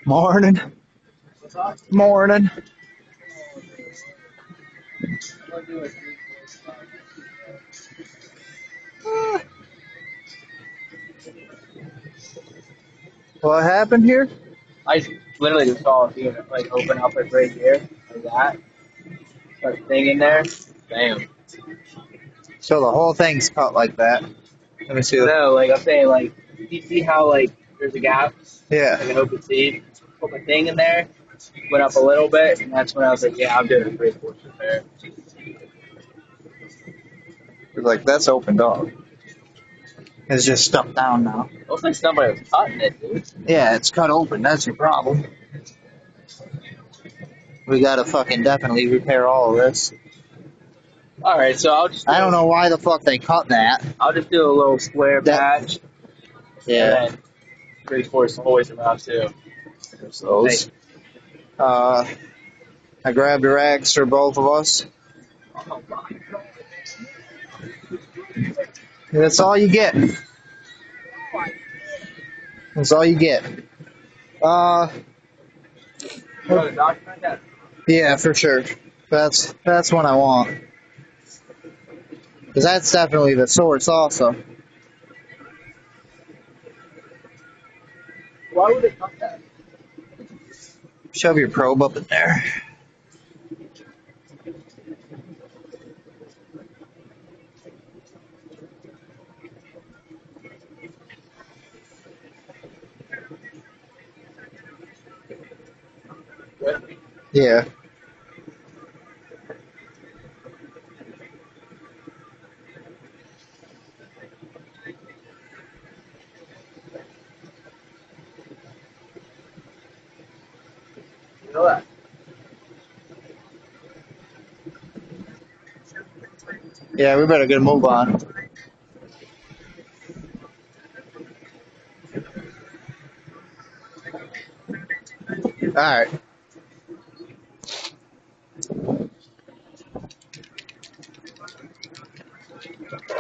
Morning. Morning. What happened here? I literally just saw a thing like open up like right here, like that. That thing in there. Bam. So the whole thing's cut like that. Let me see. No, like I'm saying, like you see how like there's a gap, Yeah. like an open seam. Put my thing in there, went up a little bit, and that's when I was like, yeah, I'm doing a 3/4 repair. Like that's opened up. It's just stuck down now. Looks like somebody was cutting it, dude. Yeah, it's cut open. That's your problem. We gotta fucking definitely repair all of this. All right, so I don't know why the fuck they cut that. I'll just do a little square That. patch, and Yeah. then 3/4 boys around too. There's Hey, those. Uh, I grabbed the rags for both of us. oh my god. That's all you get. That's all you get. Uh, You want to document that? yeah, for sure. That's what I want. Because that's definitely the source also. Why would it cut that? Shove your probe up in there. Yeah. You know that? Yeah, we better get a move on. Alright.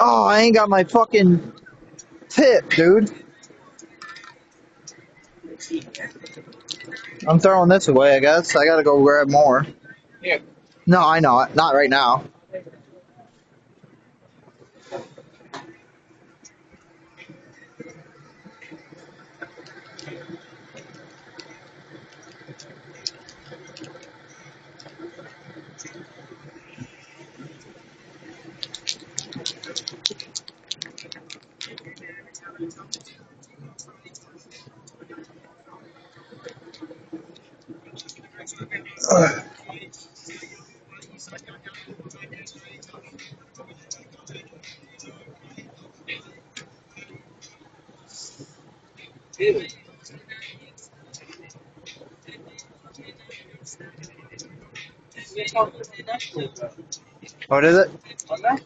Oh, I ain't got my fucking tip, dude. I'm throwing this away, I guess. I gotta go grab more. Here. No, I know it. Not right now. Ugh. Dude. What is it? On that?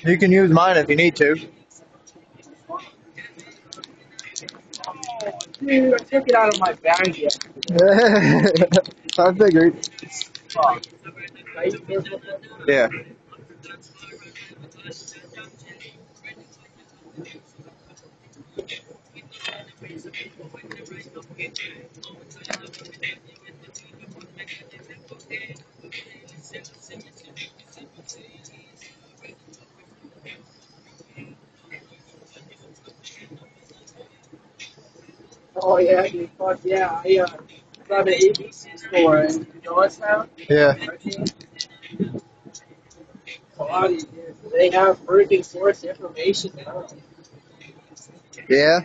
You can use mine if you need to. Dude, I took it out of my bag yesterday. I figured. Fuck. Are you kidding me? Yeah. Oh yeah, dude. Fuck yeah. I got an ABC store in Georgetown. Yeah. Pilates, dude. They have freaking source information now. Yeah.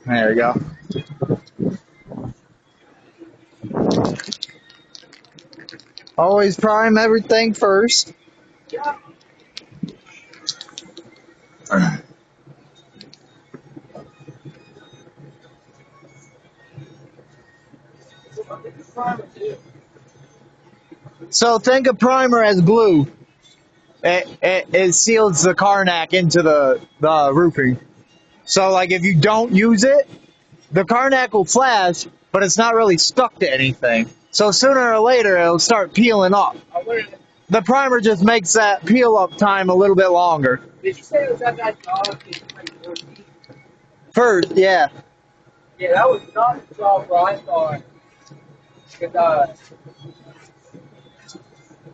There we go. Always prime everything first. So think of primer as glue. It seals the Carnac into the roofing. So like if you don't use it, the Carnac will flash, but it's not really stuck to anything. So sooner or later it'll start peeling off. The primer just makes that peel up time a little bit longer. Did you say it was at that dog like 4 feet? First, yeah. Yeah, that was not the dog where I thought. Because,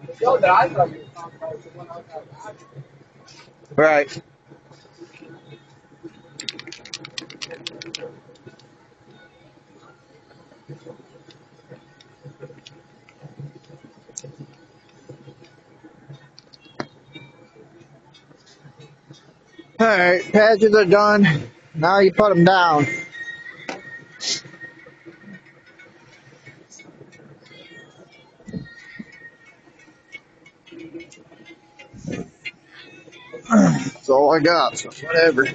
the dog that I thought you were talking about was the one outside the house. Right. Alright, patches are done. Now you put them down. That's all I got, so whatever.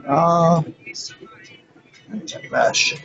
Uh, Mesh.